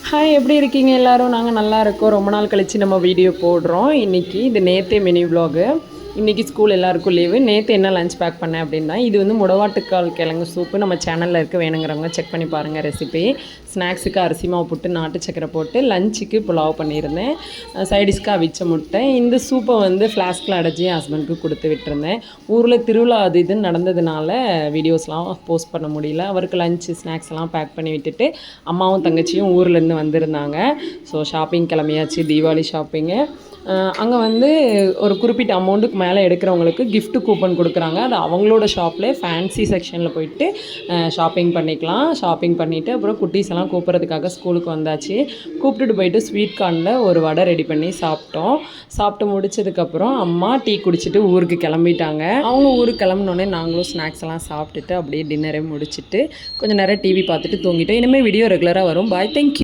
Hi, எப்படி இருக்கீங்க எல்லாரும்? நாங்கள் நல்லா இருக்கோம். ரொம்ப நாள் கழித்து நம்ம வீடியோ போடுறோம். இன்றைக்கி இது நேத்தே மினி விலாகு. இன்றைக்கி ஸ்கூல் எல்லாருக்கும் லீவு. நேற்று என்ன லஞ்ச் பேக் பண்ணேன் அப்படின்னா, இது வந்து முடவாட்டுக்கால் கிழங்கு சூப்பு. நம்ம சேனலில் இருக்க, வேணுங்கிறவங்க செக் பண்ணி பாருங்கள் ரெசிபி. ஸ்நாக்ஸுக்கு அரிசி மாவு போட்டு நாட்டு சக்கரை போட்டு, லஞ்சுக்கு புலாவ் பண்ணியிருந்தேன். சைடிஷ்க்கு அவிச்ச முட்டை. இந்த சூப்பை வந்து ஃப்ளாஸ்கில் அடைச்சி என் ஹஸ்பண்டுக்கு கொடுத்து விட்டுருந்தேன். ஊரில் திருவிழா அது இதுன்னு நடந்ததுனால வீடியோஸ்லாம் போஸ்ட் பண்ண முடியல. அவருக்கு லஞ்சு ஸ்நாக்ஸ் எல்லாம் பேக் பண்ணி விட்டுட்டு, அம்மாவும் தங்கச்சியும் ஊர்லேருந்து வந்திருந்தாங்க. ஸோ ஷாப்பிங் கிளம்பியாச்சு, தீபாவளி ஷாப்பிங்கு. அங்கே வந்து ஒரு குறிப்பிட்ட அமௌண்ட்டுக்கு மேலே எடுக்கிறவங்களுக்கு கிஃப்ட் கூப்பன் கொடுக்குறாங்க. அது அவங்களோட ஷாப்லேயே ஃபேன்சி செக்ஷனில் போயிட்டு ஷாப்பிங் பண்ணிக்கலாம். ஷாப்பிங் பண்ணிவிட்டு அப்புறம் குட்டீஸ் எல்லாம் கூப்பிட்றதுக்காக ஸ்கூலுக்கு வந்தாச்சு. கூப்பிட்டுட்டு போயிட்டு ஸ்வீட் கார்னில் ஒரு வடை ரெடி பண்ணி சாப்பிட்டோம். சாப்பிட்டு முடிச்சதுக்கப்புறம் அம்மா டீ குடிச்சிட்டு ஊருக்கு கிளம்பிட்டாங்க. அவங்க ஊருக்கு கிளம்பினோடனே நாங்களும் ஸ்நாக்ஸ் எல்லாம் சாப்பிட்டுட்டு அப்படியே டின்னரே முடிச்சுட்டு கொஞ்சம் நேரம் டிவி பார்த்துட்டு தூங்கிட்டோம். இனிமேல் வீடியோ ரெகுலராக வரும். பாய், தேங்க்யூ.